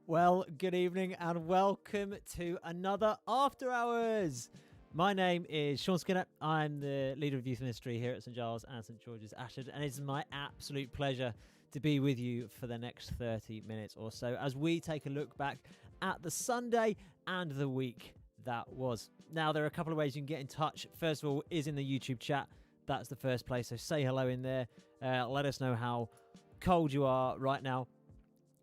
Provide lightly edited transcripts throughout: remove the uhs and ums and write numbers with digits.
Well, good evening and welcome to another After Hours. My name is Sean Skinner. I'm the leader of youth ministry here at St Giles and St George's Ashtead, and it's my absolute pleasure to be with you for the next 30 minutes or so as we take a look back at the Sunday and the week that was. Now, there are a couple of ways you can get in touch. First of all is in the YouTube chat. That's the first place, so say hello in there. Let us know how cold you are right now.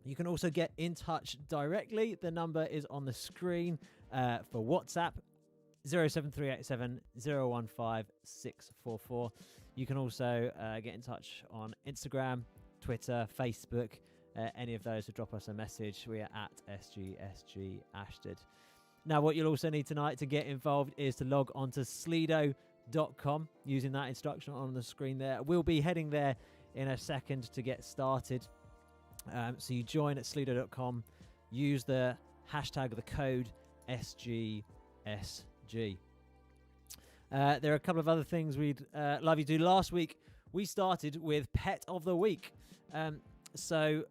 You can also get in touch directly. The number is on the screen for WhatsApp, 07387 015 644. You can also get in touch on Instagram, Twitter, Facebook, any of those, to drop us a message. We are at SGSG Ashtead. Now, what you'll also need tonight to get involved is to log on to slido.com using that instruction on the screen there. We'll be heading there in a second to get started. So you join at slido.com, use the hashtag, the code SGSG. There are a couple of other things we'd love you to do. Last week, we started with Pet of the Week. So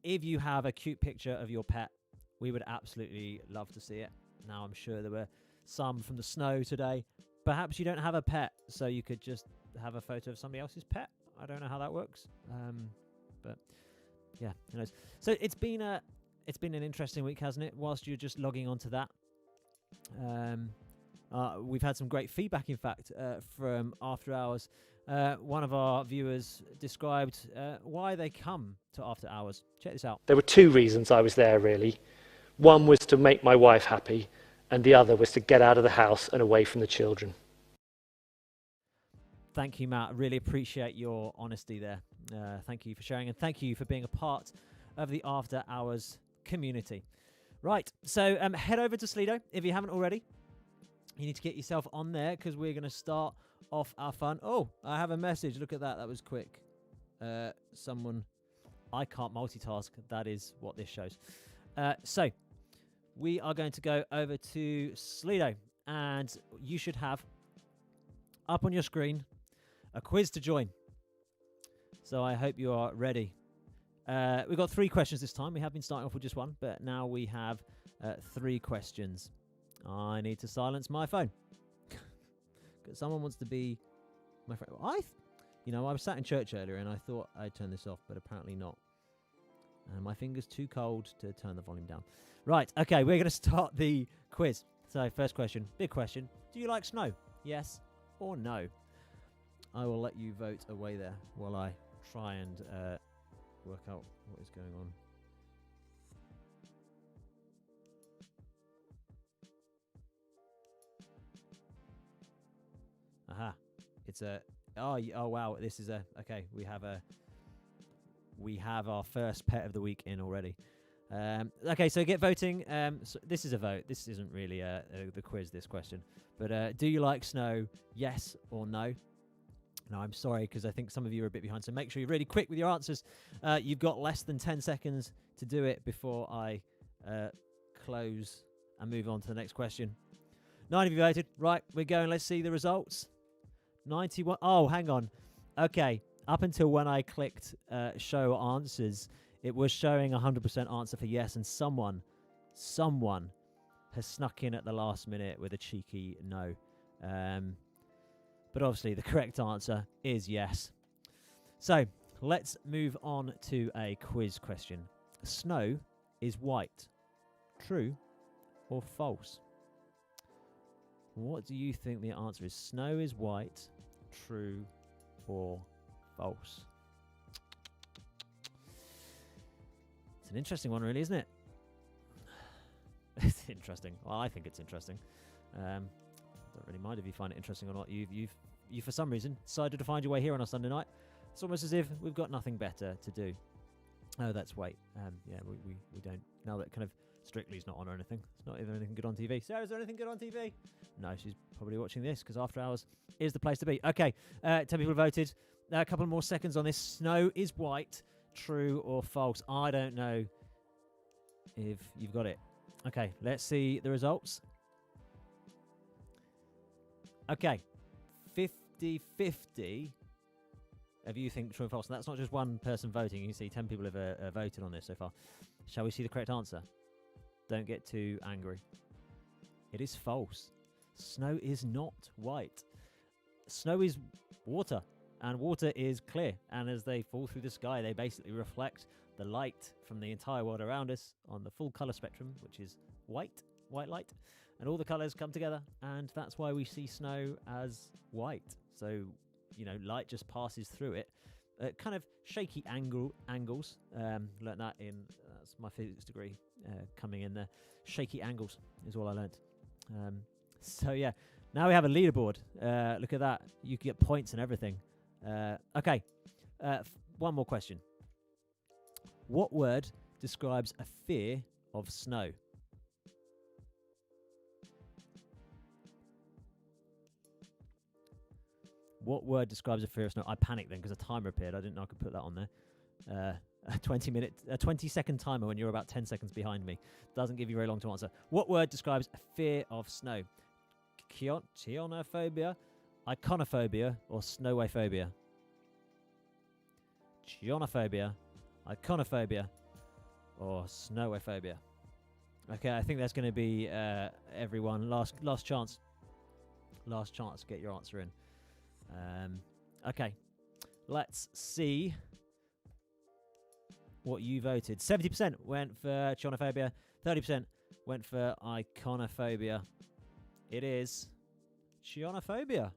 if you have a cute picture of your pet, we would absolutely love to see it. Now, I'm sure there were some from the snow today. Perhaps you don't have a pet, so you could just have a photo of somebody else's pet. I don't know how that works, but yeah, who knows? So it's been an interesting week, hasn't it? Whilst you're just logging onto that, we've had some great feedback, in fact, from After Hours. One of our viewers described why they come to After Hours. Check this out. There were two reasons I was there, really. One was to make my wife happy, and the other was to get out of the house and away from the children. Thank you, Matt. Really appreciate your honesty there. Thank you for sharing, and thank you for being a part of the After Hours community. Right, so head over to Slido if you haven't already. You need to get yourself on there because we're going to start off our fun. Oh, I have a message. Look at that. That was quick. I can't multitask. That is what this shows. So we are going to go over to Slido, and you should have up on your screen a quiz to join. So I hope you are ready. We've got 3 questions this time. We have been starting off with just one, but now we have 3 questions. I need to silence my phone. Someone wants to be my friend. I was sat in church earlier and I thought I'd turn this off, but apparently not. And my finger's too cold to turn the volume down. Right, okay, we're going to start the quiz. So first question, big question. Do you like snow? Yes or no? I will let you vote away there while I try and work out what is going on. Aha, it's a oh wow, this is okay, we have our first pet of the week in already. Okay, so get voting. So this is a vote. This isn't really the quiz, this question, but do you like snow? Yes or no? No, I'm sorry, because I think some of you are a bit behind, so make sure you're really quick with your answers. You've got less than 10 seconds to do it before I close and move on to the next question. 9 of you voted. Right, we're going. Let's see the results. 91. Oh, hang on. Okay, up until when I clicked show answers, it was showing 100% answer for yes, and someone has snuck in at the last minute with a cheeky no. But obviously the correct answer is yes. So let's move on to a quiz question. Snow is white. True or false? What do you think the answer is? Snow is white. True or false? It's an interesting one, really, isn't it? It's interesting. Well, I think it's interesting. Don't really mind if you find it interesting or not. You for some reason decided to find your way here on a Sunday night. It's almost as if we've got nothing better to do. Oh, that's wait. Yeah, we don't. Now that kind of Strictly's not on or anything. It's not even anything good on TV. Sarah, is there anything good on TV? No, she's probably watching this because After Hours is the place to be. Okay, 10 people voted. A couple more seconds on this. Snow is white. True or false? I don't know if you've got it. Okay, let's see the results. Okay, 50-50. of you think true or false. And that's not just one person voting. You can see 10 people have voted on this so far. Shall we see the correct answer? Don't get too angry. It is false. Snow is not white. Snow is water, and water is clear. And as they fall through the sky, they basically reflect the light from the entire world around us on the full colour spectrum, which is white light. And all the colours come together, and that's why we see snow as white. So, light just passes through it. Kind of shaky angles. Learnt that in, that's my physics degree coming in there. Shaky angles is all I learnt. So yeah, now we have a leaderboard. Look at that. You can get points and everything. Okay, one more question. What word describes a fear of snow? What word describes a fear of snow? I panicked then because a timer appeared. I didn't know I could put that on there. A 20-second timer when you're about 10 seconds behind me. Doesn't give you very long to answer. What word describes a fear of snow? Chionophobia, iconophobia, or snowophobia? Chionophobia, iconophobia, or snowophobia? Okay, I think that's going to be everyone. Last chance. Last chance to get your answer in. Okay, let's see what you voted. 70% went for chionophobia, 30% went for iconophobia. It is chionophobia.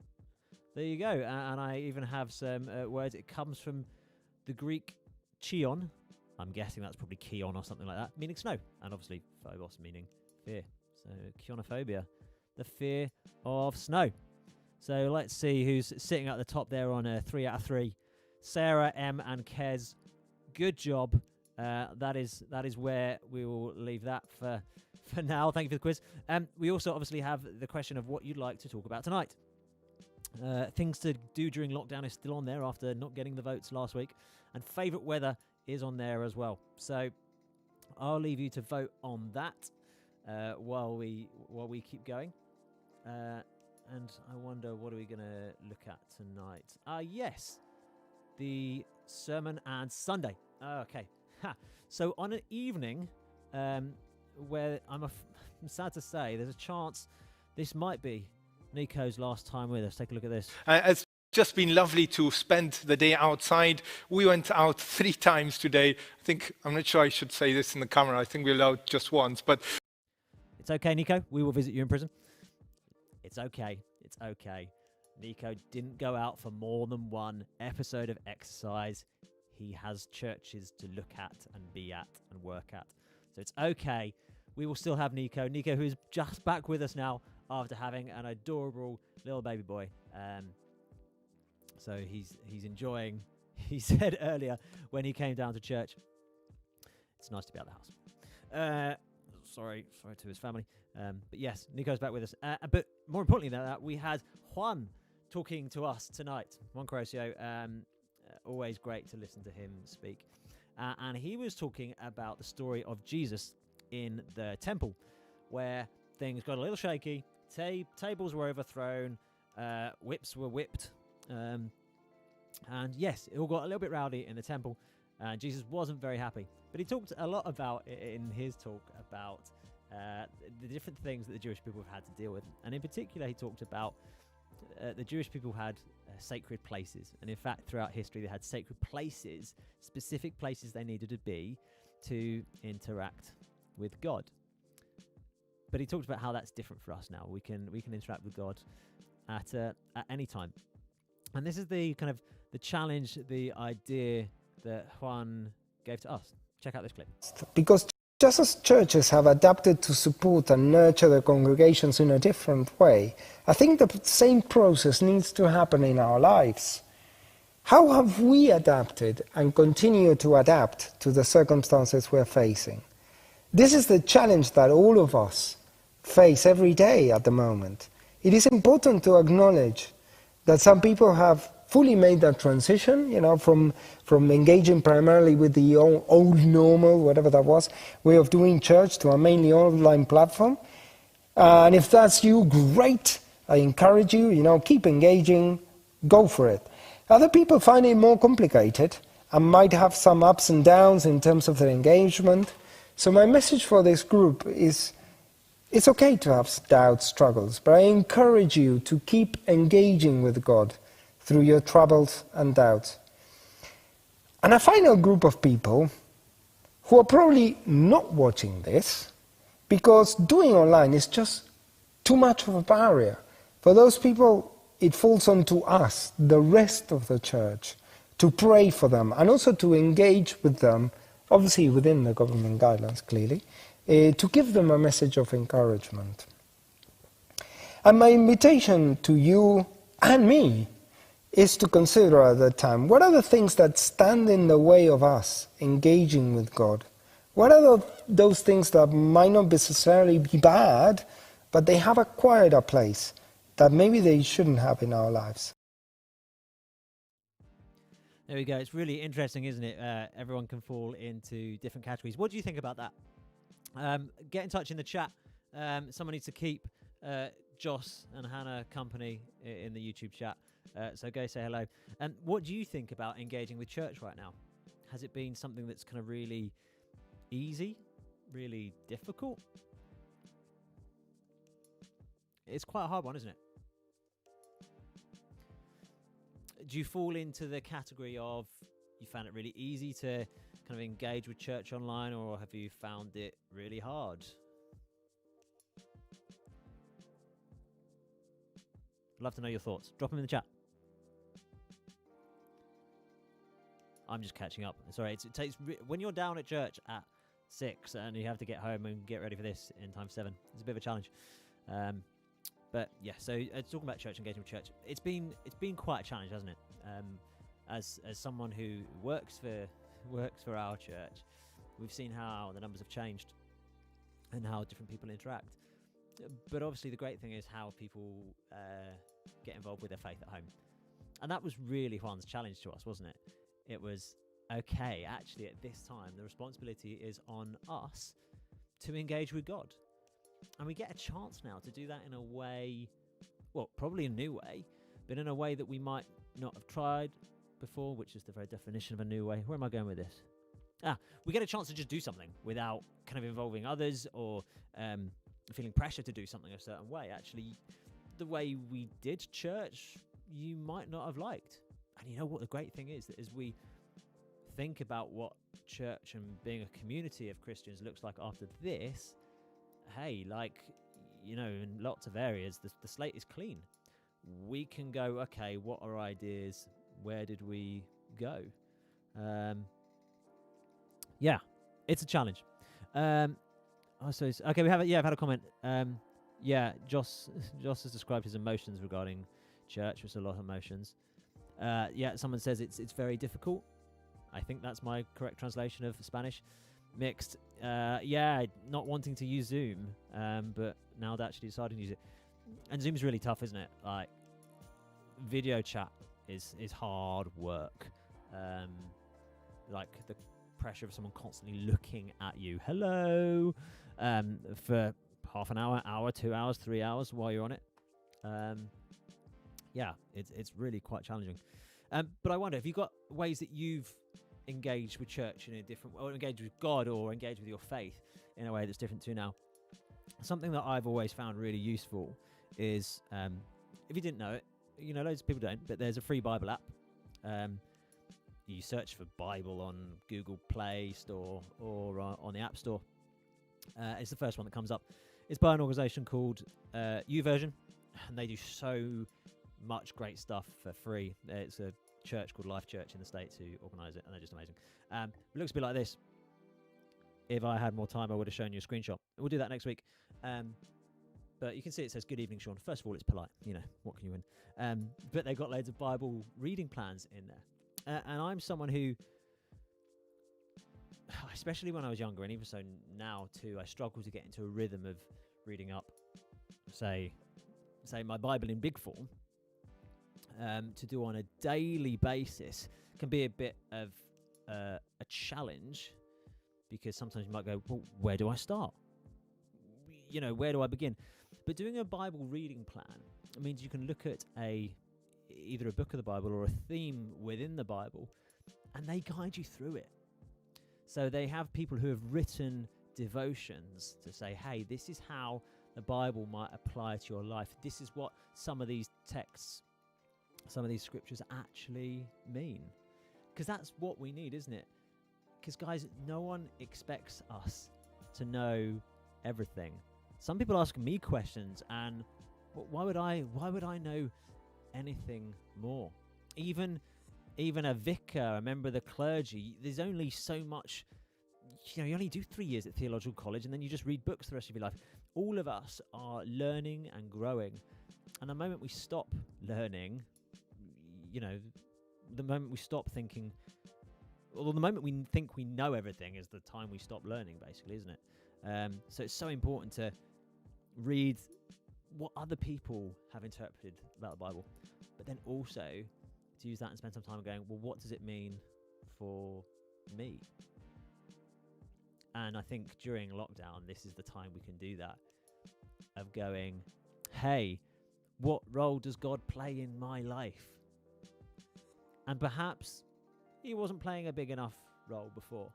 There you go. And I even have some words. It comes from the Greek chion. I'm guessing that's probably kion or something like that, meaning snow. And obviously phobos, meaning fear. So chionophobia, the fear of snow. So let's see who's sitting at the top there on a 3 out of 3. Sarah, M, and Kez. Good job. That is where we will leave that for now. Thank you for the quiz. We also obviously have the question of what you'd like to talk about tonight. Things to do during lockdown is still on there after not getting the votes last week. And favourite weather is on there as well. So I'll leave you to vote on that while we keep going. And I wonder, what are we going to look at tonight? Yes, the sermon and Sunday. Okay. So on an evening where I'm sad to say there's a chance this might be Nico's last time with us. Take a look at this. It's just been lovely to spend the day outside. We went out 3 times today. I'm not sure I should say this in the camera. I think we allowed just once, but... It's okay, Nico. We will visit you in prison. It's okay. It's okay. Nico didn't go out for more than one episode of exercise. He has churches to look at and be at and work at. So it's okay. We will still have Nico. Nico, who is just back with us now after having an adorable little baby boy. So he's enjoying. He said earlier when he came down to church, it's nice to be at the house. Sorry to his family. But yes, Nico's back with us. But more importantly than that, we had Juan talking to us tonight. Juan Corosio, always great to listen to him speak. And he was talking about the story of Jesus in the temple, where things got a little shaky, tables were overthrown, whips were whipped, and yes, it all got a little bit rowdy in the temple. Jesus wasn't very happy. But he talked a lot about, in his talk, about the different things that the Jewish people have had to deal with. And in particular, he talked about the Jewish people had sacred places. And in fact, throughout history, they had sacred places, specific places they needed to be to interact with God. But he talked about how that's different for us now. We can interact with God at any time. And this is the kind of the challenge, the idea that Juan gave to us. Check out this clip. Because just as churches have adapted to support and nurture their congregations in a different way, I think the same process needs to happen in our lives. How have we adapted and continue to adapt to the circumstances we're facing? This is the challenge that all of us face every day at the moment. It is important to acknowledge that some people have fully made that transition, from engaging primarily with the old normal, whatever that was, way of doing church to a mainly online platform. And if that's you, great. I encourage you, keep engaging, go for it. Other people find it more complicated and might have some ups and downs in terms of their engagement. So my message for this group is, it's okay to have doubts, struggles, but I encourage you to keep engaging with God through your troubles and doubts. And a final group of people who are probably not watching this because doing online is just too much of a barrier. For those people, it falls onto us, the rest of the church, to pray for them and also to engage with them, obviously within the government guidelines clearly, to give them a message of encouragement. And my invitation to you and me is to consider at that time, what are the things that stand in the way of us engaging with God? What are those things that might not necessarily be bad, but they have acquired a place that maybe they shouldn't have in our lives? There we go. It's really interesting, isn't it? Everyone can fall into different categories. What do you think about that? Get in touch in the chat. Someone needs to keep Joss and Hannah company in the YouTube chat. So go say hello. And what do you think about engaging with church right now? Has it been something that's kind of really easy, really difficult? It's quite a hard one, isn't it? Do you fall into the category of you found it really easy to kind of engage with church online, or have you found it really hard? I'd love to know your thoughts. Drop them in the chat. I'm just catching up. Sorry, it takes when you're down at church at 6 and you have to get home and get ready for this in time for 7. It's a bit of a challenge. But yeah, so talking about church, engaging with church, it's been quite a challenge, hasn't it? As someone who works for our church, we've seen how the numbers have changed and how different people interact. But obviously, the great thing is how people get involved with their faith at home, and that was really Juan's challenge to us, wasn't it? It was okay. Actually, at this time, the responsibility is on us to engage with God. And we get a chance now to do that in a way, well, probably a new way, but in a way that we might not have tried before, which is the very definition of a new way. Where am I going with this? We get a chance to just do something without kind of involving others or feeling pressure to do something a certain way. Actually, the way we did church, you might not have liked. And you know what the great thing is? That as we think about what church and being a community of Christians looks like after this, hey, like, you know, in lots of areas, the slate is clean. We can go, okay, what are ideas? Where did we go? Yeah, it's a challenge. Okay, I've had a comment. Joss has described his emotions regarding church, which is a lot of emotions. Someone says it's very difficult. I think that's my correct translation of Spanish. Mixed. Not wanting to use Zoom, but now actually deciding to use it. And Zoom's really tough, isn't it? Like, video chat is hard work. Like the pressure of someone constantly looking at you. Hello, for half an hour, 2 hours, 3 hours while you're on it. It's really quite challenging. But I wonder, have you got ways that you've engaged with church in a different, or engaged with God, or engaged with your faith in a way that's different to now? Something that I've always found really useful is, if you didn't know it, you know, loads of people don't, but there's a free Bible app. You search for Bible on Google Play Store or on the App Store. It's the first one that comes up. It's by an organisation called YouVersion, and they do so much great stuff for free. It's a church called Life Church in the States who organise it, and they're just amazing. It looks a bit like this. If I had more time, I would have shown you a screenshot. We'll do that next week. But you can see it says, "Good evening, Sean." First of all, it's polite. You know, what can you win? But they've got loads of Bible reading plans in there. And I'm someone who, especially when I was younger, and even so now too, I struggle to get into a rhythm of reading up, say my Bible in big form. To do on a daily basis can be a bit of a challenge, because sometimes you might go, well, where do I start? Where do I begin? But doing a Bible reading plan means you can look at either a book of the Bible or a theme within the Bible, and they guide you through it. So they have people who have written devotions to say, hey, this is how the Bible might apply to your life. This is what some of these texts, some of these scriptures actually mean. Because that's what we need, isn't it? Because, guys, no one expects us to know everything. Some people ask me questions, and why would I know anything more? Even a vicar, a member of the clergy, there's only so much. You only do 3 years at theological college, and then you just read books the rest of your life. All of us are learning and growing, and the moment we stop learning, the moment we stop thinking, well, the moment we think we know everything is the time we stop learning, basically, isn't it? So it's so important to read what other people have interpreted about the Bible, but then also to use that and spend some time going, well, what does it mean for me? And I think during lockdown, this is the time we can do that, of going, hey, what role does God play in my life? And perhaps he wasn't playing a big enough role before.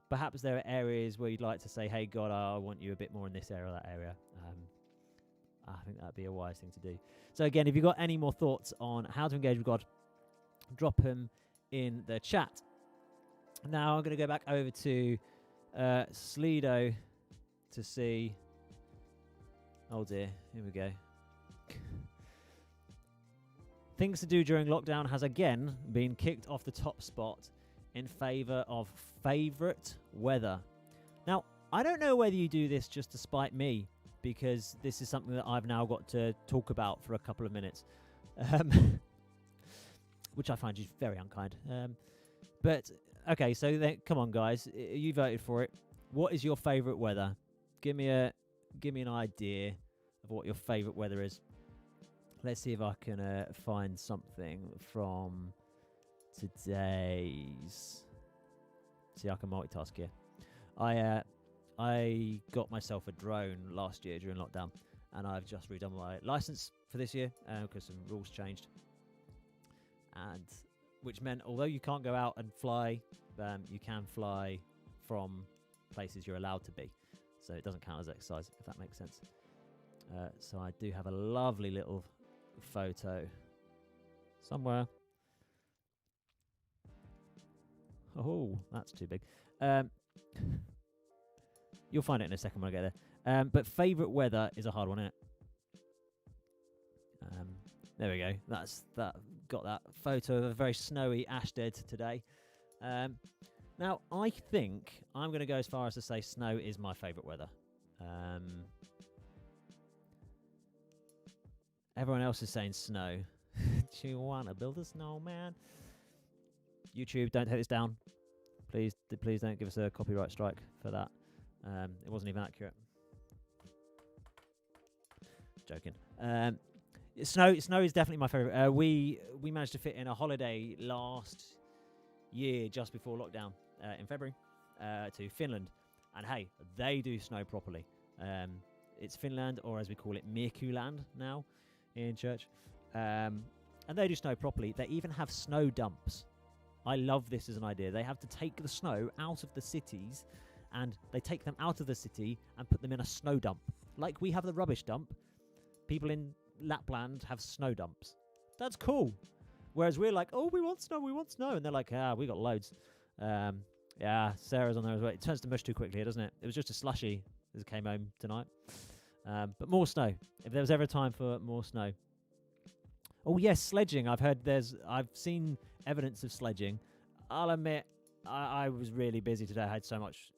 Perhaps there are areas where you'd like to say, hey, God, I want you a bit more in this area or that area. I think that'd be a wise thing to do. So again, if you've got any more thoughts on how to engage with God, drop them in the chat. Now I'm going to go back over to Slido to see. Oh dear, here we go. Things to do during lockdown has again been kicked off the top spot in favour of favourite weather. Now, I don't know whether you do this just to spite me, because this is something that I've now got to talk about for a couple of minutes, which I find is very unkind. But okay, so then, come on, guys, you voted for it. What is your favourite weather? Give me an idea of what your favourite weather is. Let's see if I can find something from today's. See, I can multitask here. I got myself a drone last year during lockdown, and I've just redone my license for this year because some rules changed, and which meant although you can't go out and fly, you can fly from places you're allowed to be, so it doesn't count as exercise, if that makes sense. So I do have a lovely little photo somewhere. Oh, that's too big. You'll find it in a second when I get there. But favourite weather is a hard one, isn't it? There we go. That got that photo of a very snowy Ashtead today. Now, I think I'm going to go as far as to say snow is my favourite weather. Everyone else is saying snow. Do you want to build a snowman? YouTube, don't take this down. Please don't give us a copyright strike for that. It wasn't even accurate. Joking. Snow is definitely my favourite. We managed to fit in a holiday last year, just before lockdown, in February, to Finland. And hey, they do snow properly. It's Finland, or as we call it, Mirkuland now in church. And they do snow properly. They even have snow dumps. I love this as an idea. They have to take the snow out of the cities, and they take them out of the city and put them in a snow dump. Like we have the rubbish dump, people in Lapland have snow dumps. That's cool. Whereas we're like, oh, we want snow. And they're like, we got loads. Yeah, Sarah's on there as well. It turns to mush too quickly here, doesn't it? It was just a slushy as I came home tonight. But more snow. If there was ever a time for more snow. Oh yes, sledging. I've seen evidence of sledging. I'll admit, I was really busy today. I had so much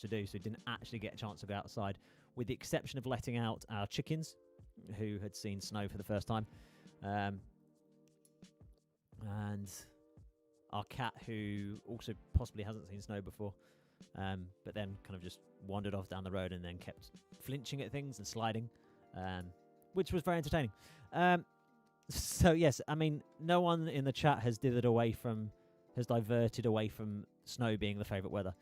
to do, so didn't actually get a chance to go outside, with the exception of letting out our chickens, who had seen snow for the first time, and our cat, who also possibly hasn't seen snow before, but then kind of just wandered off down the road and then kept flinching at things and sliding, which was very entertaining. So yes, I mean, no one in the chat has diverted away from snow being the favourite weather.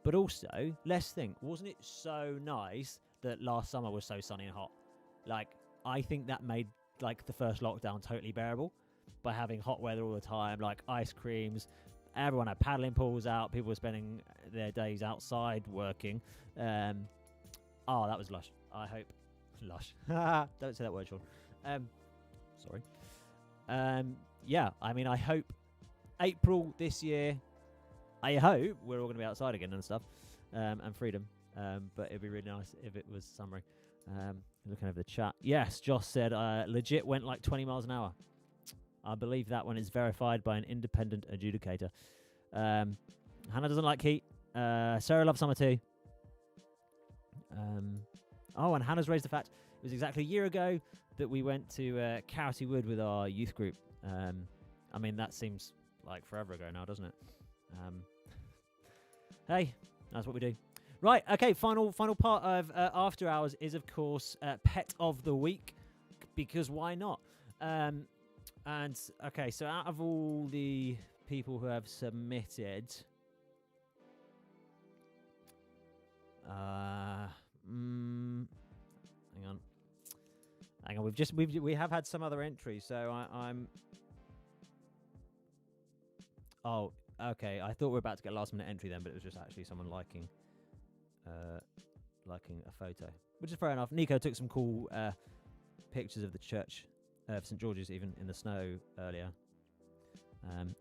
But also, let's think, wasn't it so nice that last summer was so sunny and hot? Like, I think that made like the first lockdown totally bearable by having hot weather all the time, like ice creams. Everyone had paddling pools out. People were spending their days outside working. Oh, that was lush. I hope lush. Don't say that word, Sean. Sorry. Yeah, I mean, I hope April this year, I hope we're all going to be outside again and stuff, and freedom. But it'd be really nice if it was summery. Looking over the chat. Yes, Josh said legit went like 20 miles an hour. I believe that one is verified by an independent adjudicator. Hannah doesn't like heat. Sarah loves summer too. Oh, and Hannah's raised the fact it was exactly a year ago that we went to Carity Wood with our youth group. I mean, that seems like forever ago now, doesn't it? Hey, that's what we do. Right, okay, final part of After Hours is, of course, Pet of the Week, because why not? And, okay, so out of all the people who have submitted... Hang on, we have had some other entries, so I'm... Oh, okay, I thought we were about to get a last minute entry then, but it was just actually someone liking a photo, which is fair enough. Nico took some cool pictures of the church of St. George's, even in the snow earlier.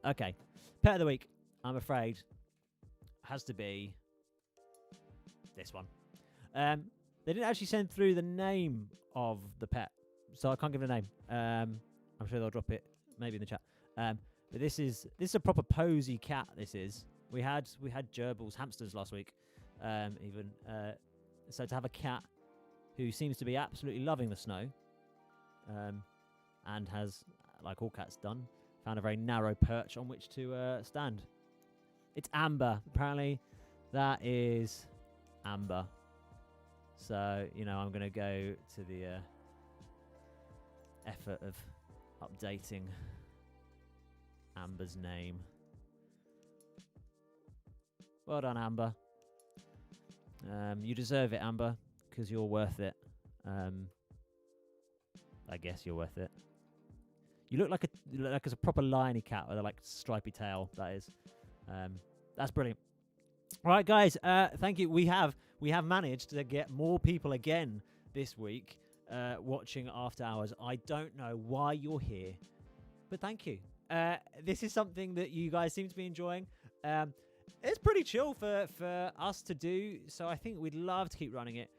Okay, Pet of the Week, I'm afraid, has to be this one. They didn't actually send through the name of the pet, so I can't give it a name. I'm sure they'll drop it maybe in the chat. But this is a proper posy cat. This is. We had gerbils, hamsters last week. Even so, to have a cat who seems to be absolutely loving the snow, and has, like all cats done, found a very narrow perch on which to stand. It's Amber. Apparently, that is Amber. So, you know, I'm going to go to the effort of updating Amber's name. Well done, Amber. You deserve it, Amber, because you're worth it. I guess you're worth it. You look like a proper liony cat with a like stripy tail. That is. That's brilliant. All right, guys. Thank you. We have managed to get more people again this week watching After Hours. I don't know why you're here, but thank you. This is something that you guys seem to be enjoying. It's pretty chill for us to do, so I think we'd love to keep running it.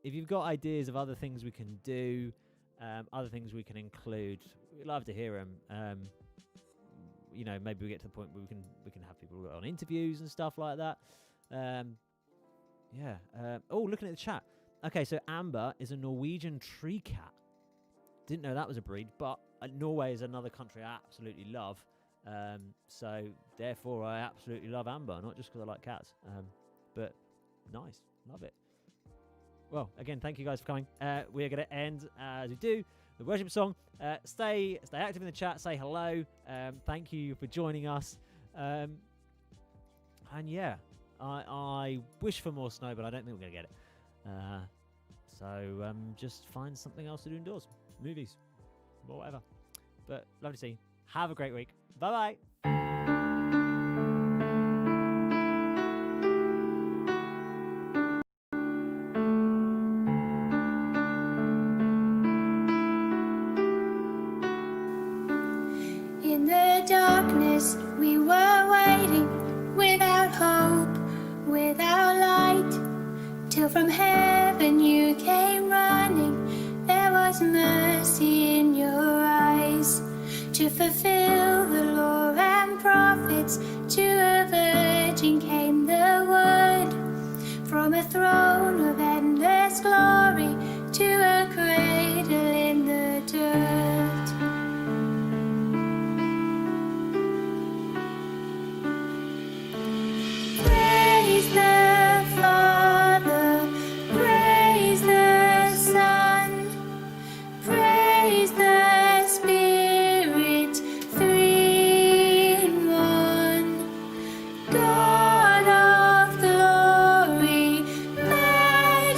If you've got ideas of other things we can do, other things we can include, we'd love to hear them. You know, maybe we get to the point where we can have people on interviews and stuff like that. Yeah. Oh, looking at the chat. Okay, so Amber is a Norwegian tree cat. Didn't know that was a breed, but Norway is another country I absolutely love. So therefore, I absolutely love Amber, not just because I like cats, but nice, love it. Well, again, thank you guys for coming. We're going to end as we do the worship song. Stay active in the chat. Say hello. Thank you for joining us. And yeah, I wish for more snow, but I don't think we're going to get it. So just find something else to do indoors, movies, or whatever. But lovely to see you. Have a great week. Bye bye. In the darkness we were waiting, without hope, without light, till from heaven you came running. There was mercy in your eyes, to fulfill the law and prophets. To a virgin came the word, from a throne of endless glory to a cradle in the dirt. Praise the Father, praise the Son, praise the Spirit, three in one. God of glory, majesty,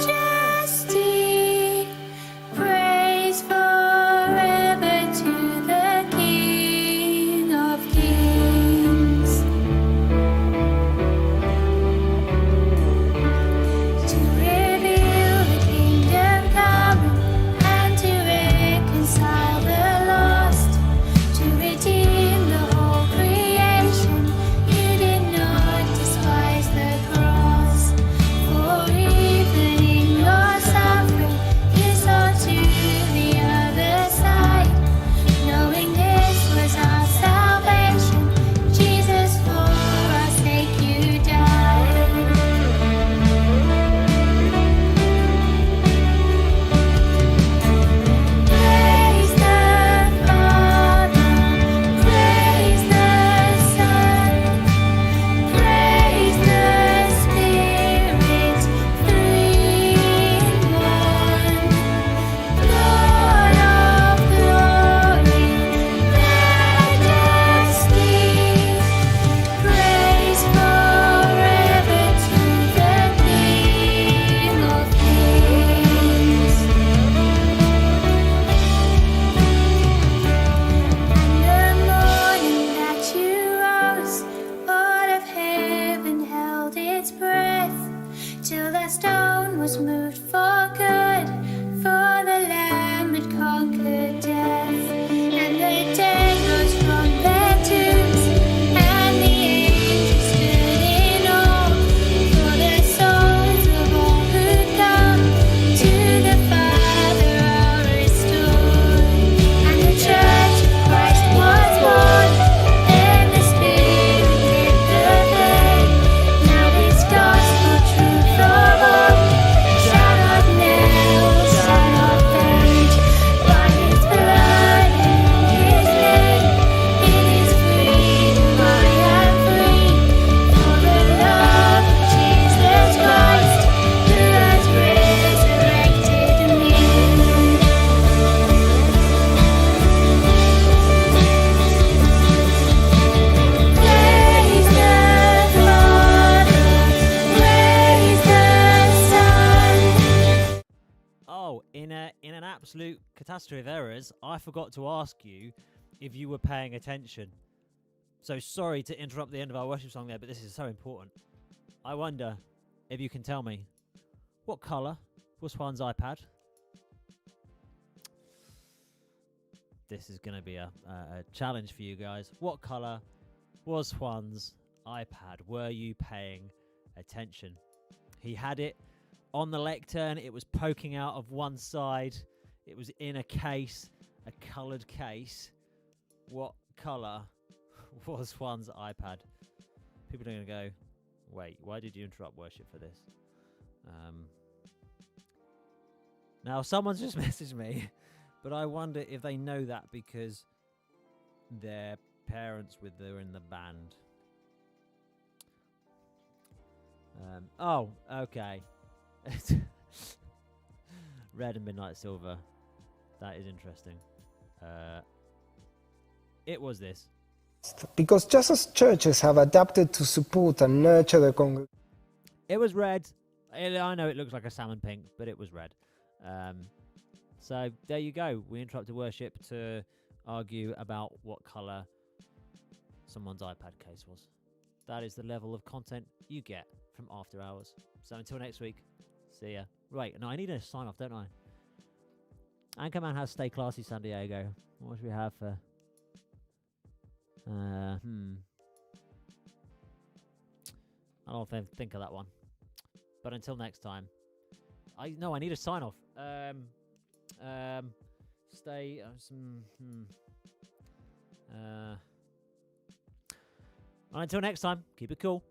absolute catastrophe of errors. I forgot to ask you if you were paying attention. So sorry to interrupt the end of our worship song there, but this is so important. I wonder if you can tell me, what colour was Juan's iPad? This is going to be a challenge for you guys. What colour was Juan's iPad? Were you paying attention? He had it on the lectern. It was poking out of one side. It was in a case, a coloured case. What colour was Juan's iPad? People are going to go, wait, why did you interrupt worship for this? Now, someone's just messaged me, but I wonder if they know that because their parents were in the band. Oh, okay. Red and Midnight Silver. That is interesting. It was this. Because just as churches have adapted to support and nurture the congregation. It was red. I know it looks like a salmon pink, but it was red. So there you go. We interrupted worship to argue about what colour someone's iPad case was. That is the level of content you get from After Hours. So until next week, see ya. Right, no, I need a sign off, don't I? Anchorman has Stay Classy San Diego. What should we have for... I don't think of that one. But until next time, I need a sign off. Stay. Until next time, keep it cool.